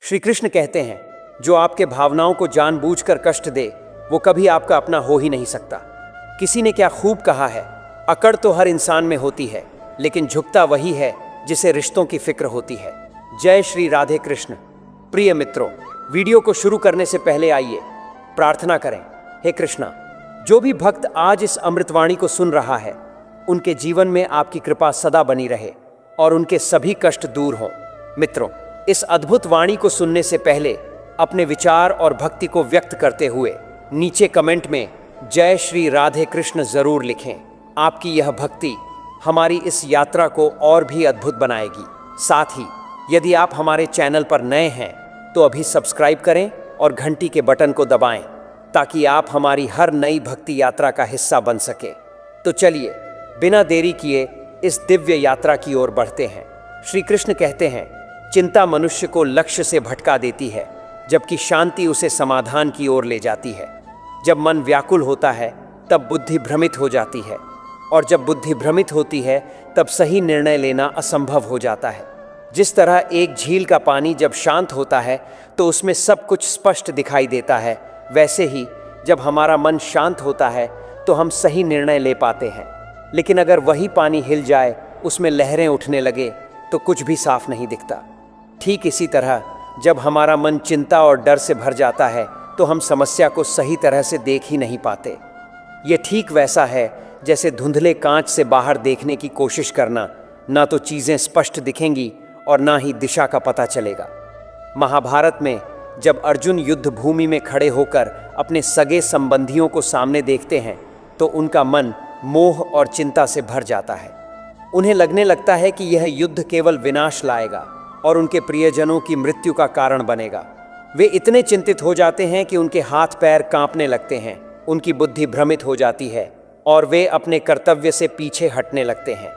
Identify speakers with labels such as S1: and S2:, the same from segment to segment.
S1: श्री कृष्ण कहते हैं, जो आपके भावनाओं को जानबूझकर कष्ट दे वो कभी आपका अपना हो ही नहीं सकता। किसी ने क्या खूब कहा है, अकड़ तो हर इंसान में होती है, लेकिन झुकता वही है जिसे रिश्तों की फिक्र होती है। जय श्री राधे कृष्ण। प्रिय मित्रों, वीडियो को शुरू करने से पहले आइए प्रार्थना करें। हे कृष्णा, जो भी भक्त आज इस अमृतवाणी को सुन रहा है, उनके जीवन में आपकी कृपा सदा बनी रहे और उनके सभी कष्ट दूर हों। मित्रों, इस अद्भुत वाणी को सुनने से पहले अपने विचार और भक्ति को व्यक्त करते हुए नीचे कमेंट में जय श्री राधे कृष्ण जरूर लिखें। आपकी यह भक्ति हमारी इस यात्रा को और भी अद्भुत बनाएगी। साथ ही यदि आप हमारे चैनल पर नए हैं तो अभी सब्सक्राइब करें और घंटी के बटन को दबाएं, ताकि आप हमारी हर नई भक्ति यात्रा का हिस्सा बन सके। तो चलिए बिना देरी किए इस दिव्य यात्रा की ओर बढ़ते हैं। श्री कृष्ण कहते हैं, चिंता मनुष्य को लक्ष्य से भटका देती है, जबकि शांति उसे समाधान की ओर ले जाती है। जब मन व्याकुल होता है तब बुद्धि भ्रमित हो जाती है, और जब बुद्धि भ्रमित होती है तब सही निर्णय लेना असंभव हो जाता है। जिस तरह एक झील का पानी जब शांत होता है तो उसमें सब कुछ स्पष्ट दिखाई देता है, वैसे ही जब हमारा मन शांत होता है तो हम सही निर्णय ले पाते हैं। लेकिन अगर वही पानी हिल जाए, उसमें लहरें उठने लगे, तो कुछ भी साफ नहीं दिखता। ठीक इसी तरह जब हमारा मन चिंता और डर से भर जाता है तो हम समस्या को सही तरह से देख ही नहीं पाते। ये ठीक वैसा है जैसे धुंधले कांच से बाहर देखने की कोशिश करना। ना तो चीज़ें स्पष्ट दिखेंगी और ना ही दिशा का पता चलेगा। महाभारत में जब अर्जुन युद्ध भूमि में खड़े होकर अपने सगे संबंधियों को सामने देखते हैं तो उनका मन मोह और चिंता से भर जाता है। उन्हें लगने लगता है कि यह युद्ध केवल विनाश लाएगा और उनके प्रियजनों की मृत्यु का कारण बनेगा। वे इतने चिंतित हो जाते हैं कि उनके हाथ पैर कांपने लगते हैं, उनकी बुद्धि भ्रमित हो जाती है और वे अपने कर्तव्य से पीछे हटने लगते हैं।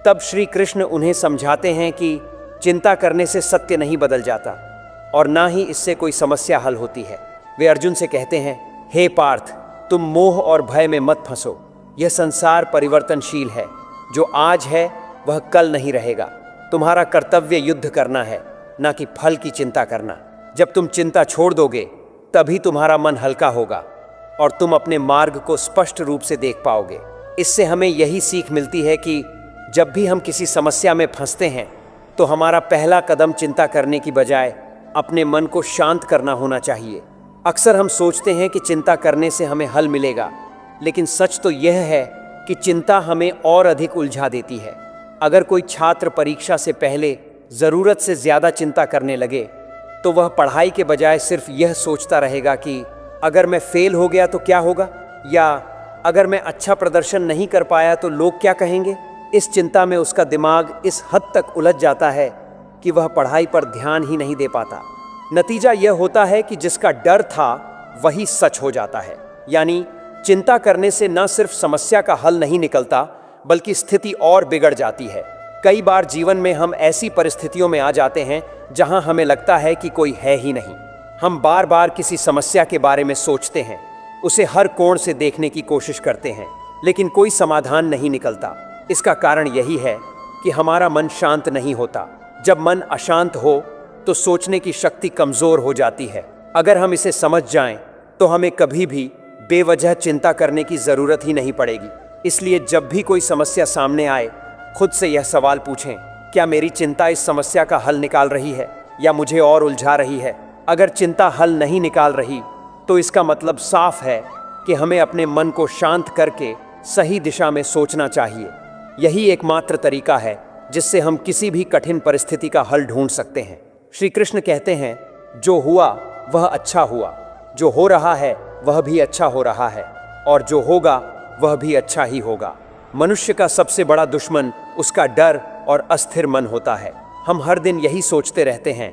S1: तब श्री कृष्ण उन्हें समझाते हैं कि चिंता करने से सत्य नहीं बदल जाता और ना ही इससे कोई समस्या हल होती है। वे अर्जुन से कहते हैं, हे पार्थ, तुम मोह और भय में मत फंसो। यह संसार परिवर्तनशील है, जो आज है वह कल नहीं रहेगा। तुम्हारा कर्तव्य युद्ध करना है, ना कि फल की चिंता करना। जब तुम चिंता छोड़ दोगे तभी तुम्हारा मन हल्का होगा और तुम अपने मार्ग को स्पष्ट रूप से देख पाओगे। इससे हमें यही सीख मिलती है कि जब भी हम किसी समस्या में फंसते हैं तो हमारा पहला कदम चिंता करने की बजाय अपने मन को शांत करना होना चाहिए। अक्सर हम सोचते हैं कि चिंता करने से हमें हल मिलेगा, लेकिन सच तो यह है कि चिंता हमें और अधिक उलझा देती है। अगर कोई छात्र परीक्षा से पहले ज़रूरत से ज़्यादा चिंता करने लगे तो वह पढ़ाई के बजाय सिर्फ यह सोचता रहेगा कि अगर मैं फेल हो गया तो क्या होगा, या अगर मैं अच्छा प्रदर्शन नहीं कर पाया तो लोग क्या कहेंगे। इस चिंता में उसका दिमाग इस हद तक उलझ जाता है कि वह पढ़ाई पर ध्यान ही नहीं दे पाता। नतीजा यह होता है कि जिसका डर था वही सच हो जाता है। यानी चिंता करने से न सिर्फ समस्या का हल नहीं निकलता, बल्कि स्थिति और बिगड़ जाती है। कई बार जीवन में हम ऐसी परिस्थितियों में आ जाते हैं जहां हमें लगता है कि कोई है ही नहीं। हम बार बार किसी समस्या के बारे में सोचते हैं, उसे हर कोण से देखने की कोशिश करते हैं, लेकिन कोई समाधान नहीं निकलता। इसका कारण यही है कि हमारा मन शांत नहीं होता। जब मन अशांत हो तो सोचने की शक्ति कमज़ोर हो जाती है। अगर हम इसे समझ जाएं तो हमें कभी भी बेवजह चिंता करने की ज़रूरत ही नहीं पड़ेगी। इसलिए जब भी कोई समस्या सामने आए, खुद से यह सवाल पूछें, क्या मेरी चिंता इस समस्या का हल निकाल रही है या मुझे और उलझा रही है। अगर चिंता हल नहीं निकाल रही तो इसका मतलब साफ है कि हमें अपने मन को शांत करके सही दिशा में सोचना चाहिए। यही एकमात्र तरीका है जिससे हम किसी भी कठिन परिस्थिति का हल ढूंढ सकते हैं। श्री कृष्ण कहते हैं, जो हुआ वह अच्छा हुआ, जो हो रहा है वह भी अच्छा हो रहा है, और जो होगा वह भी अच्छा ही होगा। मनुष्य का सबसे बड़ा दुश्मन उसका डर और अस्थिर मन होता है। हम हर दिन यही सोचते रहते हैं,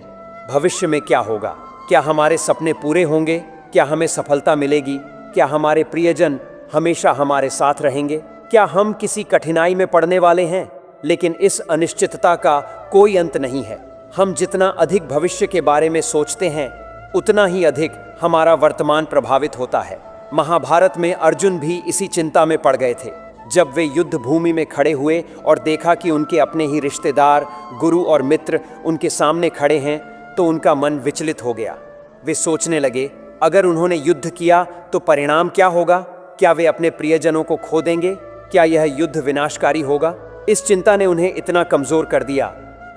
S1: भविष्य में क्या होगा, क्या हमारे सपने पूरे होंगे, क्या हमें सफलता मिलेगी, क्या हमारे प्रियजन हमेशा हमारे साथ रहेंगे, क्या हम किसी कठिनाई में पड़ने वाले हैं। लेकिन इस अनिश्चितता का कोई अंत नहीं है। हम जितना अधिक भविष्य के बारे में सोचते हैं उतना ही अधिक हमारा वर्तमान प्रभावित होता है। महाभारत में अर्जुन भी इसी चिंता में पड़ गए थे। जब वे युद्ध भूमि में खड़े हुए और देखा कि उनके अपने ही रिश्तेदार, गुरु और मित्र उनके सामने खड़े हैं, तो उनका मन विचलित हो गया। वे सोचने लगे, अगर उन्होंने युद्ध किया तो परिणाम क्या होगा? क्या वे अपने प्रियजनों को खो देंगे? क्या यह युद्ध विनाशकारी होगा? इस चिंता ने उन्हें इतना कमजोर कर दिया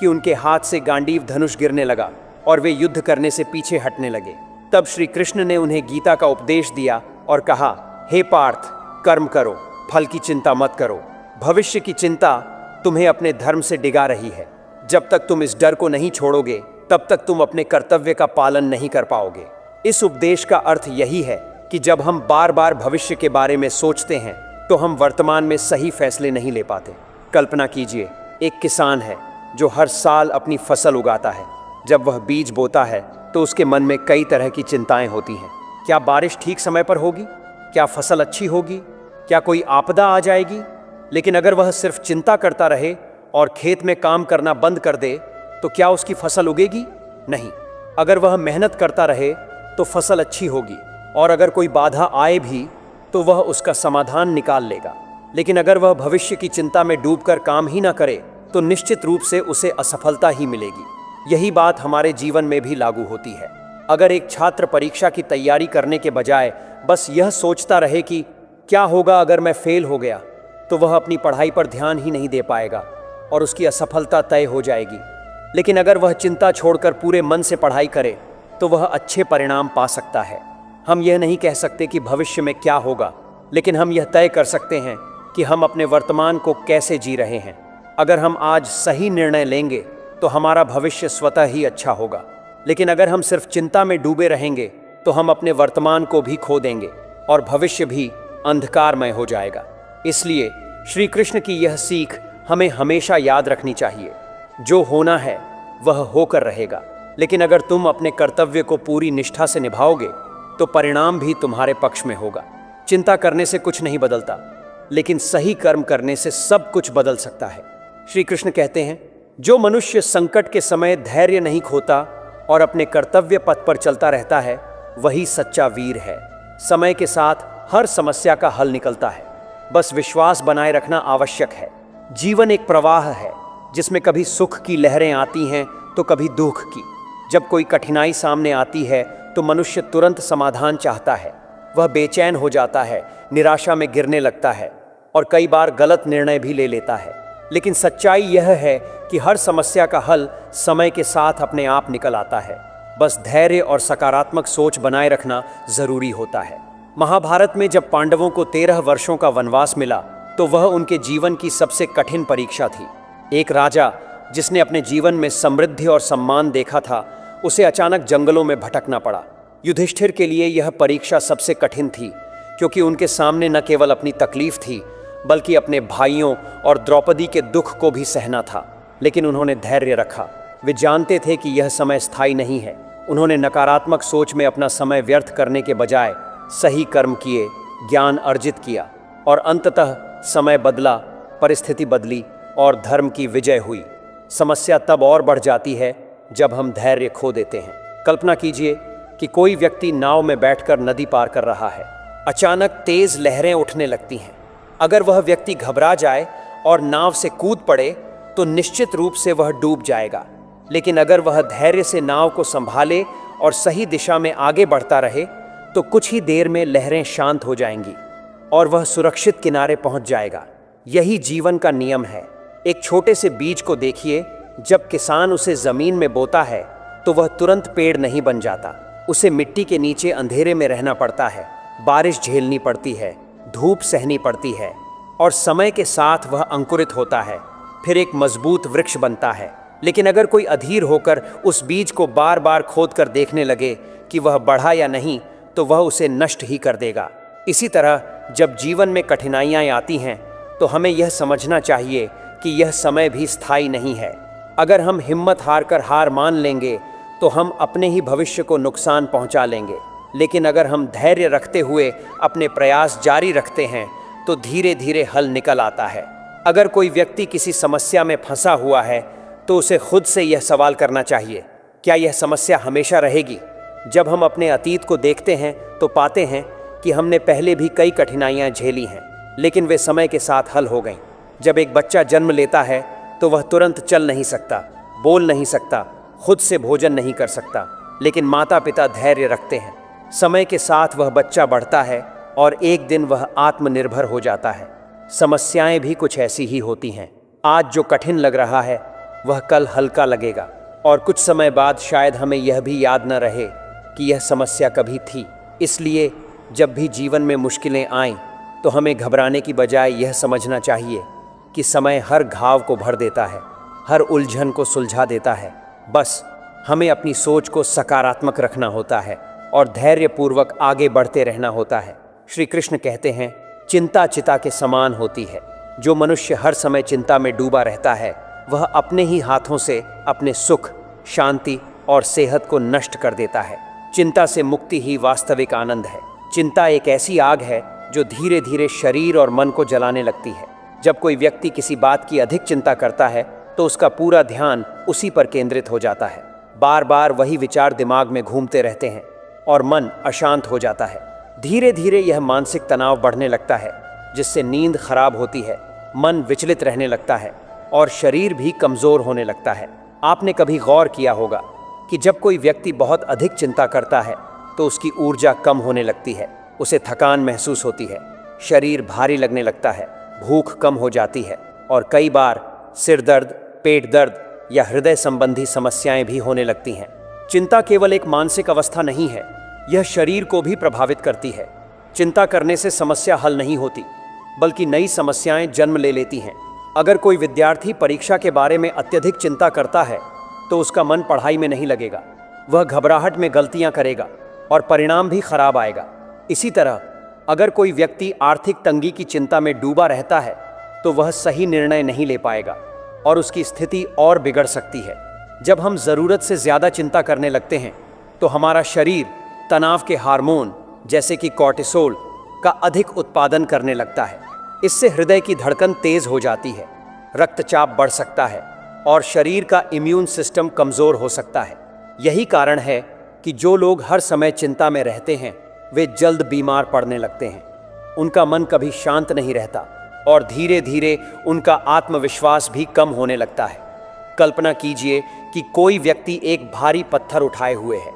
S1: कि उनके हाथ से गांडीव धनुष गिरने लगा और वे युद्ध करने से पीछे हटने लगे। तब श्री कृष्ण ने उन्हें गीता का उपदेश दिया और कहा, हे पार्थ, कर्म करो, फल की चिंता मत करो। भविष्य की चिंता तुम्हें अपने धर्म से डिगा रही है। जब तक तुम इस डर को नहीं छोड़ोगे, तब तक तुम अपने कर्तव्य का पालन नहीं कर पाओगे। इस उपदेश का अर्थ यही है कि जब हम बार बार भविष्य के बारे में सोचते हैं तो हम वर्तमान में सही फैसले नहीं ले पाते। कल्पना कीजिए, एक किसान है जो हर साल अपनी फसल उगाता है। जब वह बीज बोता है तो उसके मन में कई तरह की चिंताएं होती हैं। क्या बारिश ठीक समय पर होगी? क्या फसल अच्छी होगी? क्या कोई आपदा आ जाएगी? लेकिन अगर वह सिर्फ चिंता करता रहे और खेत में काम करना बंद कर दे तो क्या उसकी फसल उगेगी? नहीं। अगर वह मेहनत करता रहे तो फसल अच्छी होगी, और अगर कोई बाधा आए भी तो वह उसका समाधान निकाल लेगा। लेकिन अगर वह भविष्य की चिंता में डूबकर काम ही ना करे तो निश्चित रूप से उसे असफलता ही मिलेगी। यही बात हमारे जीवन में भी लागू होती है। अगर एक छात्र परीक्षा की तैयारी करने के बजाय बस यह सोचता रहे कि क्या होगा अगर मैं फेल हो गया, तो वह अपनी पढ़ाई पर ध्यान ही नहीं दे पाएगा और उसकी असफलता तय हो जाएगी। लेकिन अगर वह चिंता छोड़कर पूरे मन से पढ़ाई करे तो वह अच्छे परिणाम पा सकता है। हम यह नहीं कह सकते कि भविष्य में क्या होगा, लेकिन हम यह तय कर सकते हैं कि हम अपने वर्तमान को कैसे जी रहे हैं। अगर हम आज सही निर्णय लेंगे तो हमारा भविष्य स्वतः ही अच्छा होगा। लेकिन अगर हम सिर्फ चिंता में डूबे रहेंगे तो हम अपने वर्तमान को भी खो देंगे और भविष्य भी अंधकारमय हो जाएगा। इसलिए श्री कृष्ण की यह सीख हमें हमेशा याद रखनी चाहिए, जो होना है वह होकर रहेगा। लेकिन अगर तुम अपने कर्तव्य को पूरी निष्ठा से निभाओगे तो परिणाम भी तुम्हारे पक्ष में होगा। चिंता करने से कुछ नहीं बदलता, लेकिन सही कर्म करने से सब कुछ बदल सकता है। श्री कृष्ण कहते हैं, जो मनुष्य संकट के समय धैर्य नहीं खोता और अपने कर्तव्य पथ पर चलता रहता है, वही सच्चा वीर है। समय के साथ हर समस्या का हल निकलता है, बस विश्वास बनाए रखना आवश्यक है। जीवन एक प्रवाह है जिसमें कभी सुख की लहरें आती हैं तो कभी दुख की। जब कोई कठिनाई सामने आती है तो मनुष्य तुरंत समाधान चाहता है। वह बेचैन हो जाता है, निराशा में गिरने लगता है और कई बार गलत निर्णय भी ले लेता है। लेकिन सच्चाई यह है कि हर समस्या का हल समय के साथ अपने आप निकल आता है। बस धैर्य और सकारात्मक सोच बनाए रखना जरूरी होता है। महाभारत में जब पांडवों को 13 वर्षों का वनवास मिला तो वह उनके जीवन की सबसे कठिन परीक्षा थी। एक राजा जिसने अपने जीवन में समृद्धि और सम्मान देखा था, उसे अचानक जंगलों में भटकना पड़ा। युधिष्ठिर के लिए यह परीक्षा सबसे कठिन थी, क्योंकि उनके सामने न केवल अपनी तकलीफ थी बल्कि अपने भाइयों और द्रौपदी के दुख को भी सहना था। लेकिन उन्होंने धैर्य रखा। वे जानते थे कि यह समय स्थायी नहीं है। उन्होंने नकारात्मक सोच में अपना समय व्यर्थ करने के बजाय सही कर्म किए, ज्ञान अर्जित किया और अंततः समय बदला, परिस्थिति बदली और धर्म की विजय हुई। समस्या तब और बढ़ जाती है जब हम धैर्य खो देते हैं। कल्पना कीजिए कि कोई व्यक्ति नाव में बैठकर नदी पार कर रहा है। अचानक तेज लहरें उठने लगती हैं। अगर वह व्यक्ति घबरा जाए और नाव से कूद पड़े तो निश्चित रूप से वह डूब जाएगा। लेकिन अगर वह धैर्य से नाव को संभाले और सही दिशा में आगे बढ़ता रहे तो कुछ ही देर में लहरें शांत हो जाएंगी और वह सुरक्षित किनारे पहुंच जाएगा। यही जीवन का नियम है। एक छोटे से बीज को देखिए, जब किसान उसे जमीन में बोता है तो वह तुरंत पेड़ नहीं बन जाता। उसे मिट्टी के नीचे अंधेरे में रहना पड़ता है, बारिश झेलनी पड़ती है, धूप सहनी पड़ती है और समय के साथ वह अंकुरित होता है, फिर एक मजबूत वृक्ष बनता है। लेकिन अगर कोई अधीर होकर उस बीज को बार बार खोद कर देखने लगे कि वह बढ़ा या नहीं, तो वह उसे नष्ट ही कर देगा। इसी तरह जब जीवन में कठिनाइयाँ आती हैं तो हमें यह समझना चाहिए कि यह समय भी स्थायी नहीं है। अगर हम हिम्मत हारकर हार मान लेंगे तो हम अपने ही भविष्य को नुकसान पहुंचा लेंगे। लेकिन अगर हम धैर्य रखते हुए अपने प्रयास जारी रखते हैं तो धीरे धीरे हल निकल आता है। अगर कोई व्यक्ति किसी समस्या में फंसा हुआ है तो उसे खुद से यह सवाल करना चाहिए, क्या यह समस्या हमेशा रहेगी? जब हम अपने अतीत को देखते हैं तो पाते हैं कि हमने पहले भी कई कठिनाइयाँ झेली हैं, लेकिन वे समय के साथ हल हो गईं। जब एक बच्चा जन्म लेता है तो वह तुरंत चल नहीं सकता, बोल नहीं सकता, खुद से भोजन नहीं कर सकता, लेकिन माता पिता धैर्य रखते हैं। समय के साथ वह बच्चा बढ़ता है और एक दिन वह आत्मनिर्भर हो जाता है। समस्याएं भी कुछ ऐसी ही होती हैं। आज जो कठिन लग रहा है वह कल हल्का लगेगा, और कुछ समय बाद शायद हमें यह भी याद न रहे कि यह समस्या कभी थी। इसलिए जब भी जीवन में मुश्किलें आएं तो हमें घबराने की बजाय यह समझना चाहिए कि समय हर घाव को भर देता है, हर उलझन को सुलझा देता है। बस हमें अपनी सोच को सकारात्मक रखना होता है और धैर्यपूर्वक आगे बढ़ते रहना होता है। श्री कृष्ण कहते हैं, चिंता चिता के समान होती है। जो मनुष्य हर समय चिंता में डूबा रहता है वह अपने ही हाथों से अपने सुख, शांति और सेहत को नष्ट कर देता है। चिंता से मुक्ति ही वास्तविक आनंद है। चिंता एक ऐसी आग है जो धीरे धीरे शरीर और मन को जलाने लगती है। जब कोई व्यक्ति किसी बात की अधिक चिंता करता है तो उसका पूरा ध्यान उसी पर केंद्रित हो जाता है। बार बार वही विचार दिमाग में घूमते रहते हैं और मन अशांत हो जाता है। धीरे धीरे यह मानसिक तनाव बढ़ने लगता है, जिससे नींद खराब होती है, मन विचलित रहने लगता है और शरीर भी कमज़ोर होने लगता है। आपने कभी गौर किया होगा कि जब कोई व्यक्ति बहुत अधिक चिंता करता है तो उसकी ऊर्जा कम होने लगती है, उसे थकान महसूस होती है, शरीर भारी लगने लगता है, भूख कम हो जाती है और कई बार सिर दर्द, पेट दर्द या हृदय संबंधी समस्याएं भी होने लगती हैं। चिंता केवल एक मानसिक अवस्था नहीं है, यह शरीर को भी प्रभावित करती है। चिंता करने से समस्या हल नहीं होती, बल्कि नई समस्याएं जन्म ले लेती हैं। अगर कोई विद्यार्थी परीक्षा के बारे में अत्यधिक चिंता करता है तो उसका मन पढ़ाई में नहीं लगेगा, वह घबराहट में गलतियां करेगा और परिणाम भी खराब आएगा। इसी तरह अगर कोई व्यक्ति आर्थिक तंगी की चिंता में डूबा रहता है तो वह सही निर्णय नहीं ले पाएगा और उसकी स्थिति और बिगड़ सकती है। जब हम ज़रूरत से ज़्यादा चिंता करने लगते हैं तो हमारा शरीर तनाव के हार्मोन जैसे कि कॉर्टिसोल का अधिक उत्पादन करने लगता है। इससे हृदय की धड़कन तेज हो जाती है, रक्तचाप बढ़ सकता है और शरीर का इम्यून सिस्टम कमज़ोर हो सकता है। यही कारण है कि जो लोग हर समय चिंता में रहते हैं वे जल्द बीमार पड़ने लगते हैं। उनका मन कभी शांत नहीं रहता और धीरे धीरे उनका आत्मविश्वास भी कम होने लगता है। कल्पना कीजिए कि कोई व्यक्ति एक भारी पत्थर उठाए हुए है।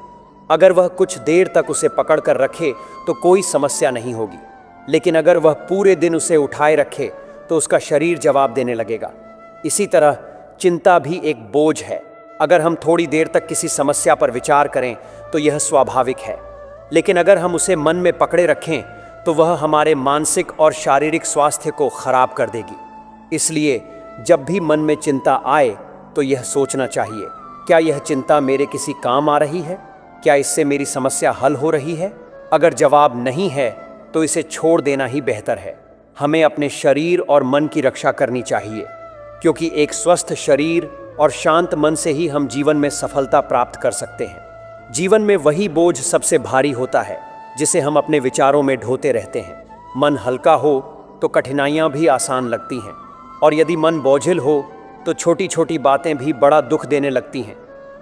S1: अगर वह कुछ देर तक उसे पकड़कर रखे तो कोई समस्या नहीं होगी, लेकिन अगर वह पूरे दिन उसे उठाए रखे तो उसका शरीर जवाब देने लगेगा। इसी तरह चिंता भी एक बोझ है। अगर हम थोड़ी देर तक किसी समस्या पर विचार करें तो यह स्वाभाविक है, लेकिन अगर हम उसे मन में पकड़े रखें तो वह हमारे मानसिक और शारीरिक स्वास्थ्य को खराब कर देगी। इसलिए जब भी मन में चिंता आए तो यह सोचना चाहिए, क्या यह चिंता मेरे किसी काम आ रही है? क्या इससे मेरी समस्या हल हो रही है? अगर जवाब नहीं है तो इसे छोड़ देना ही बेहतर है। हमें अपने शरीर और मन की रक्षा करनी चाहिए, क्योंकि एक स्वस्थ शरीर और शांत मन से ही हम जीवन में सफलता प्राप्त कर सकते हैं। जीवन में वही बोझ सबसे भारी होता है जिसे हम अपने विचारों में ढोते रहते हैं। मन हल्का हो तो कठिनाइयाँ भी आसान लगती हैं, और यदि मन बोझिल हो तो छोटी छोटी बातें भी बड़ा दुख देने लगती हैं।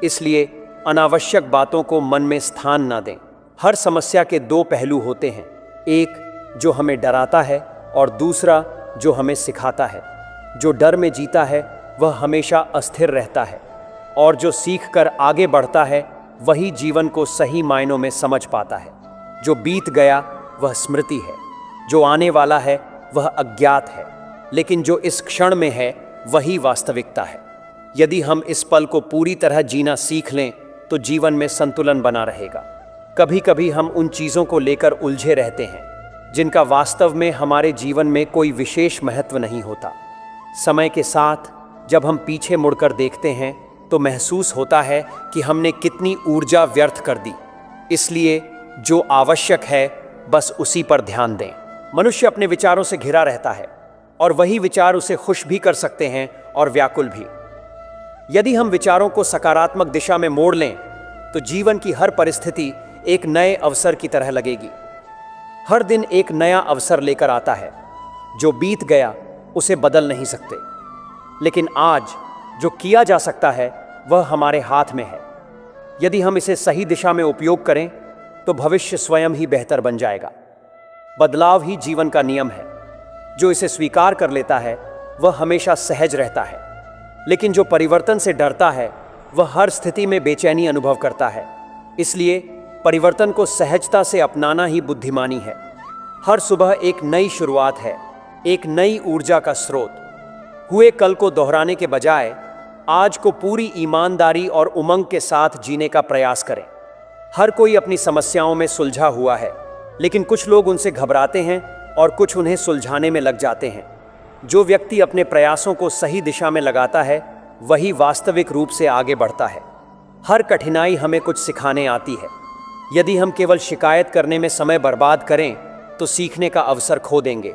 S1: इसलिए अनावश्यक बातों को मन में स्थान ना दें। हर समस्या के दो पहलू होते हैं, एक जो हमें डराता है और दूसरा जो हमें सिखाता है। जो डर में जीता है वह हमेशा अस्थिर रहता है, और जो सीख कर आगे बढ़ता है वही जीवन को सही मायनों में समझ पाता है। जो बीत गया वह स्मृति है, जो आने वाला है वह अज्ञात है, लेकिन जो इस क्षण में है वही वास्तविकता है। यदि हम इस पल को पूरी तरह जीना सीख लें तो जीवन में संतुलन बना रहेगा। कभी कभी हम उन चीज़ों को लेकर उलझे रहते हैं जिनका वास्तव में हमारे जीवन में कोई विशेष महत्व नहीं होता। समय के साथ जब हम पीछे मुड़कर देखते हैं तो महसूस होता है कि हमने कितनी ऊर्जा व्यर्थ कर दी। इसलिए जो आवश्यक है बस उसी पर ध्यान दें। मनुष्य अपने विचारों से घिरा रहता है और वही विचार उसे खुश भी कर सकते हैं और व्याकुल भी। यदि हम विचारों को सकारात्मक दिशा में मोड़ लें तो जीवन की हर परिस्थिति एक नए अवसर की तरह लगेगी। हर दिन एक नया अवसर लेकर आता है। जो बीत गया उसे बदल नहीं सकते, लेकिन आज जो किया जा सकता है वह हमारे हाथ में है। यदि हम इसे सही दिशा में उपयोग करें तो भविष्य स्वयं ही बेहतर बन जाएगा। बदलाव ही जीवन का नियम है। जो इसे स्वीकार कर लेता है वह हमेशा सहज रहता है, लेकिन जो परिवर्तन से डरता है वह हर स्थिति में बेचैनी अनुभव करता है। इसलिए परिवर्तन को सहजता से अपनाना ही बुद्धिमानी है। हर सुबह एक नई शुरुआत है, एक नई ऊर्जा का स्रोत। हुए कल को दोहराने के बजाय आज को पूरी ईमानदारी और उमंग के साथ जीने का प्रयास करें। हर कोई अपनी समस्याओं में सुलझा हुआ है, लेकिन कुछ लोग उनसे घबराते हैं और कुछ उन्हें सुलझाने में लग जाते हैं। जो व्यक्ति अपने प्रयासों को सही दिशा में लगाता है वही वास्तविक रूप से आगे बढ़ता है। हर कठिनाई हमें कुछ सिखाने आती है। यदि हम केवल शिकायत करने में समय बर्बाद करें तो सीखने का अवसर खो देंगे,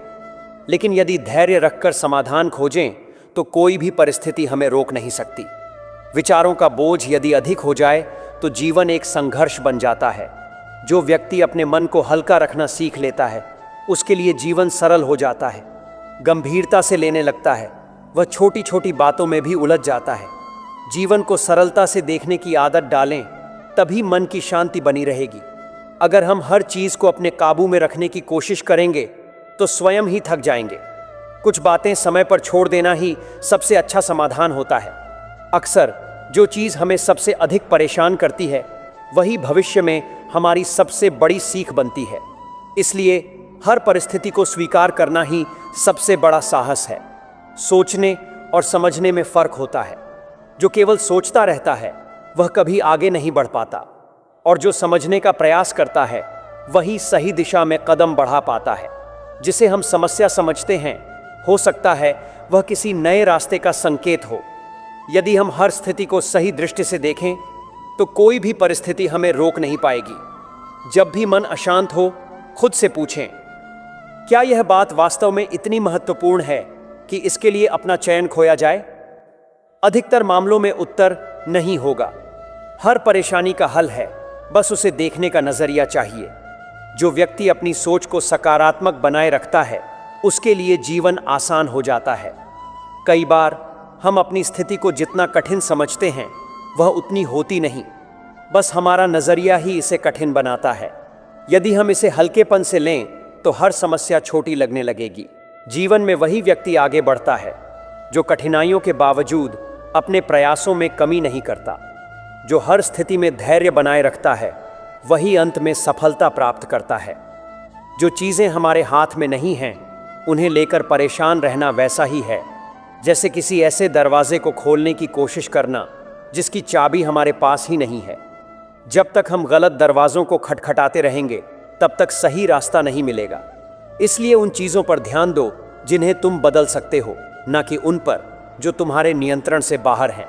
S1: लेकिन यदि धैर्य रखकर समाधान खोजें तो कोई भी परिस्थिति हमें रोक नहीं सकती। विचारों का बोझ यदि अधिक हो जाए तो जीवन एक संघर्ष बन जाता है। जो व्यक्ति अपने मन को हल्का रखना सीख लेता है उसके लिए जीवन सरल हो जाता है। गंभीरता से लेने लगता है, वह छोटी छोटी बातों में भी उलझ जाता है। जीवन को सरलता से देखने की आदत डालें, तभी मन की शांति बनी रहेगी। अगर हम हर चीज़ को अपने काबू में रखने की कोशिश करेंगे तो स्वयं ही थक जाएंगे। कुछ बातें समय पर छोड़ देना ही सबसे अच्छा समाधान होता है। अक्सर जो चीज़ हमें सबसे अधिक परेशान करती है वही भविष्य में हमारी सबसे बड़ी सीख बनती है। इसलिए हर परिस्थिति को स्वीकार करना ही सबसे बड़ा साहस है। सोचने और समझने में फर्क होता है। जो केवल सोचता रहता है वह कभी आगे नहीं बढ़ पाता, और जो समझने का प्रयास करता है वही सही दिशा में कदम बढ़ा पाता है। जिसे हम समस्या समझते हैं हो सकता है वह किसी नए रास्ते का संकेत हो। यदि हम हर स्थिति को सही दृष्टि से देखें तो कोई भी परिस्थिति हमें रोक नहीं पाएगी। जब भी मन अशांत हो खुद से पूछें, क्या यह बात वास्तव में इतनी महत्वपूर्ण है कि इसके लिए अपना चयन खोया जाए? अधिकतर मामलों में उत्तर नहीं होगा। हर परेशानी का हल है, बस उसे देखने का नजरिया चाहिए। जो व्यक्ति अपनी सोच को सकारात्मक बनाए रखता है उसके लिए जीवन आसान हो जाता है। कई बार हम अपनी स्थिति को जितना कठिन समझते हैं वह उतनी होती नहीं, बस हमारा नजरिया ही इसे कठिन बनाता है। यदि हम इसे हल्केपन से लें तो हर समस्या छोटी लगने लगेगी। जीवन में वही व्यक्ति आगे बढ़ता है जो कठिनाइयों के बावजूद अपने प्रयासों में कमी नहीं करता। जो हर स्थिति में धैर्य बनाए रखता है वही अंत में सफलता प्राप्त करता है। जो चीज़ें हमारे हाथ में नहीं हैं उन्हें लेकर परेशान रहना वैसा ही है जैसे किसी ऐसे दरवाजे को खोलने की कोशिश करना जिसकी चाबी हमारे पास ही नहीं है। जब तक हम गलत दरवाज़ों को खटखटाते रहेंगे तब तक सही रास्ता नहीं मिलेगा। इसलिए उन चीज़ों पर ध्यान दो जिन्हें तुम बदल सकते हो, न कि उन पर जो तुम्हारे नियंत्रण से बाहर हैं।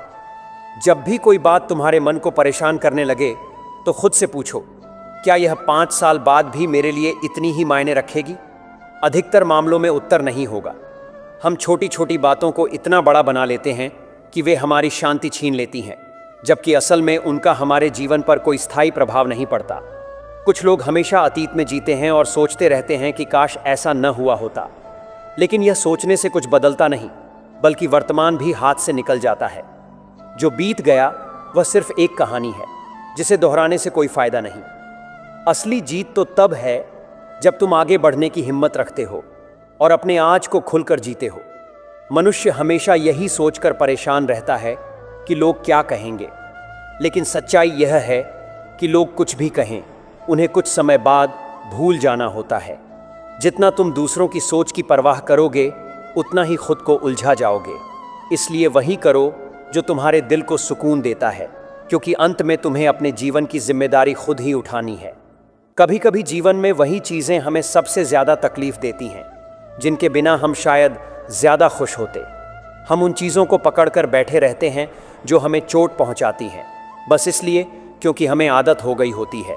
S1: जब भी कोई बात तुम्हारे मन को परेशान करने लगे तो खुद से पूछो, क्या यह 5 साल बाद भी मेरे लिए इतनी ही मायने रखेगी? अधिकतर मामलों में उत्तर नहीं होगा। हम छोटी छोटी बातों को इतना बड़ा बना लेते हैं कि वे हमारी शांति छीन लेती हैं, जबकि असल में उनका हमारे जीवन पर कोई स्थायी प्रभाव नहीं पड़ता। कुछ लोग हमेशा अतीत में जीते हैं और सोचते रहते हैं कि काश ऐसा न हुआ होता, लेकिन यह सोचने से कुछ बदलता नहीं, बल्कि वर्तमान भी हाथ से निकल जाता है। जो बीत गया वह सिर्फ एक कहानी है जिसे दोहराने से कोई फायदा नहीं। असली जीत तो तब है जब तुम आगे बढ़ने की हिम्मत रखते हो और अपने आज को खुलकर जीते हो। मनुष्य हमेशा यही सोचकर परेशान रहता है कि लोग क्या कहेंगे, लेकिन सच्चाई यह है कि लोग कुछ भी कहें, उन्हें कुछ समय बाद भूल जाना होता है। जितना तुम दूसरों की सोच की परवाह करोगे उतना ही खुद को उलझा जाओगे। इसलिए वही करो जो तुम्हारे दिल को सुकून देता है, क्योंकि अंत में तुम्हें अपने जीवन की जिम्मेदारी खुद ही उठानी है। कभी कभी जीवन में वही चीज़ें हमें सबसे ज़्यादा तकलीफ देती हैं जिनके बिना हम शायद ज़्यादा खुश होते। हम उन चीज़ों को पकड़कर बैठे रहते हैं जो हमें चोट पहुंचाती हैं, बस इसलिए क्योंकि हमें आदत हो गई होती है।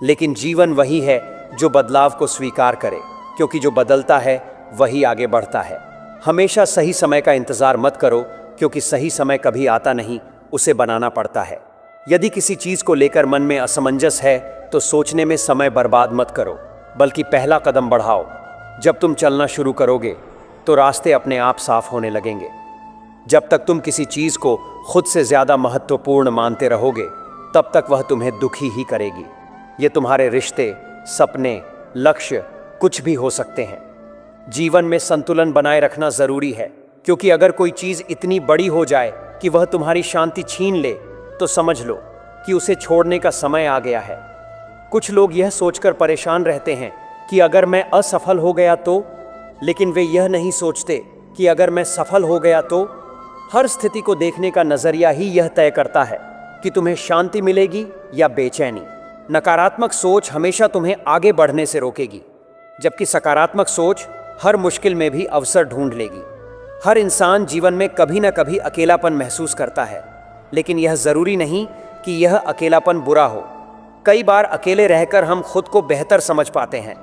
S1: लेकिन जीवन वही है जो बदलाव को स्वीकार करे, क्योंकि जो बदलता है वही आगे बढ़ता है। हमेशा सही समय का इंतज़ार मत करो, क्योंकि सही समय कभी आता नहीं, उसे बनाना पड़ता है। यदि किसी चीज़ को लेकर मन में असमंजस है तो सोचने में समय बर्बाद मत करो, बल्कि पहला कदम बढ़ाओ। जब तुम चलना शुरू करोगे तो रास्ते अपने आप साफ होने लगेंगे। जब तक तुम किसी चीज़ को खुद से ज़्यादा महत्वपूर्ण मानते रहोगे तब तक वह तुम्हें दुखी ही करेगी। ये तुम्हारे रिश्ते, सपने, लक्ष्य कुछ भी हो सकते हैं। जीवन में संतुलन बनाए रखना ज़रूरी है, क्योंकि अगर कोई चीज़ इतनी बड़ी हो जाए कि वह तुम्हारी शांति छीन ले तो समझ लो कि उसे छोड़ने का समय आ गया है। कुछ लोग यह सोचकर परेशान रहते हैं कि अगर मैं असफल हो गया तो, लेकिन वे यह नहीं सोचते कि अगर मैं सफल हो गया तो। हर स्थिति को देखने का नजरिया ही यह तय करता है कि तुम्हें शांति मिलेगी या बेचैनी। नकारात्मक सोच हमेशा तुम्हें आगे बढ़ने से रोकेगी, जबकि सकारात्मक सोच हर मुश्किल में भी अवसर ढूंढ लेगी। हर इंसान जीवन में कभी ना कभी अकेलापन महसूस करता है, लेकिन यह जरूरी नहीं कि यह अकेलापन बुरा हो। कई बार अकेले रहकर हम खुद को बेहतर समझ पाते हैं,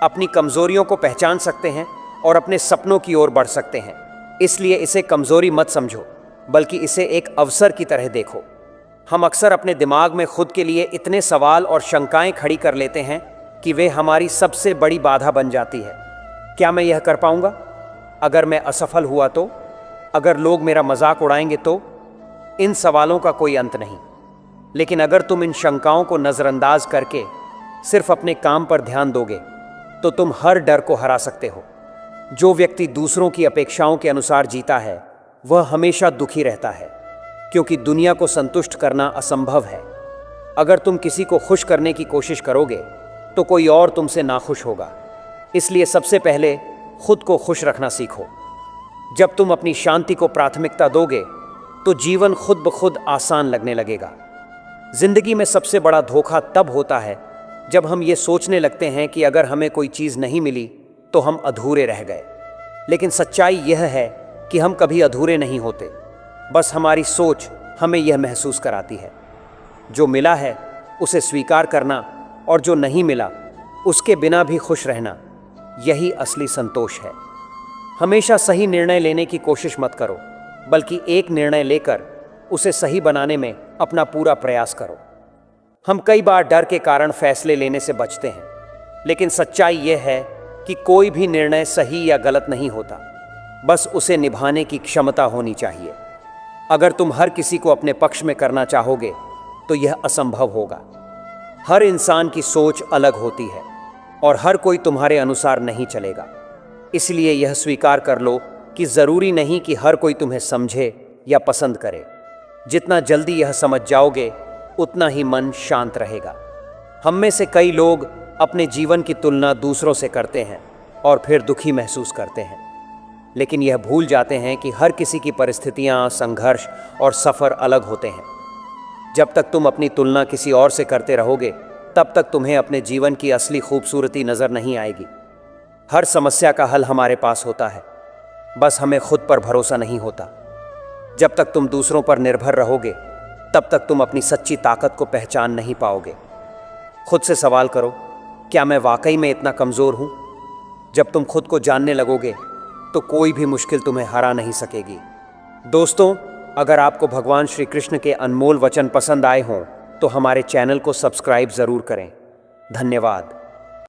S1: अपनी कमजोरियों को पहचान सकते हैं और अपने सपनों की ओर बढ़ सकते हैं। इसलिए इसे कमजोरी मत समझो, बल्कि इसे एक अवसर की तरह देखो। हम अक्सर अपने दिमाग में खुद के लिए इतने सवाल और शंकाएं खड़ी कर लेते हैं कि वे हमारी सबसे बड़ी बाधा बन जाती है। क्या मैं यह कर पाऊंगा? अगर मैं असफल हुआ तो? अगर लोग मेरा मजाक उड़ाएंगे तो? इन सवालों का कोई अंत नहीं। लेकिन अगर तुम इन शंकाओं को नज़रअंदाज करके सिर्फ अपने काम पर ध्यान दोगे तो तुम हर डर को हरा सकते हो। जो व्यक्ति दूसरों की अपेक्षाओं के अनुसार जीता है वह हमेशा दुखी रहता है, क्योंकि दुनिया को संतुष्ट करना असंभव है। अगर तुम किसी को खुश करने की कोशिश करोगे तो कोई और तुमसे नाखुश होगा। इसलिए सबसे पहले खुद को खुश रखना सीखो। जब तुम अपनी शांति को प्राथमिकता दोगे तो जीवन खुद ब खुद आसान लगने लगेगा। जिंदगी में सबसे बड़ा धोखा तब होता है जब हम ये सोचने लगते हैं कि अगर हमें कोई चीज़ नहीं मिली तो हम अधूरे रह गए। लेकिन सच्चाई यह है कि हम कभी अधूरे नहीं होते, बस हमारी सोच हमें यह महसूस कराती है। जो मिला है उसे स्वीकार करना और जो नहीं मिला उसके बिना भी खुश रहना, यही असली संतोष है। हमेशा सही निर्णय लेने की कोशिश मत करो, बल्कि एक निर्णय लेकर उसे सही बनाने में अपना पूरा प्रयास करो। हम कई बार डर के कारण फैसले लेने से बचते हैं, लेकिन सच्चाई यह है कि कोई भी निर्णय सही या गलत नहीं होता, बस उसे निभाने की क्षमता होनी चाहिए। अगर तुम हर किसी को अपने पक्ष में करना चाहोगे तो यह असंभव होगा। हर इंसान की सोच अलग होती है और हर कोई तुम्हारे अनुसार नहीं चलेगा। इसलिए यह स्वीकार कर लो कि ज़रूरी नहीं कि हर कोई तुम्हें समझे या पसंद करे। जितना जल्दी यह समझ जाओगे उतना ही मन शांत रहेगा। हम में से कई लोग अपने जीवन की तुलना दूसरों से करते हैं और फिर दुखी महसूस करते हैं, लेकिन यह भूल जाते हैं कि हर किसी की परिस्थितियां, संघर्ष और सफ़र अलग होते हैं। जब तक तुम अपनी तुलना किसी और से करते रहोगे तब तक तुम्हें अपने जीवन की असली खूबसूरती नज़र नहीं आएगी। हर समस्या का हल हमारे पास होता है, बस हमें खुद पर भरोसा नहीं होता। जब तक तुम दूसरों पर निर्भर रहोगे तब तक तुम अपनी सच्ची ताकत को पहचान नहीं पाओगे। खुद से सवाल करो, क्या मैं वाकई में इतना कमज़ोर हूँ? जब तुम खुद को जानने लगोगे तो कोई भी मुश्किल तुम्हें हरा नहीं सकेगी। दोस्तों, अगर आपको भगवान श्री कृष्ण के अनमोल वचन पसंद आए हों तो हमारे चैनल को सब्सक्राइब ज़रूर करें। धन्यवाद।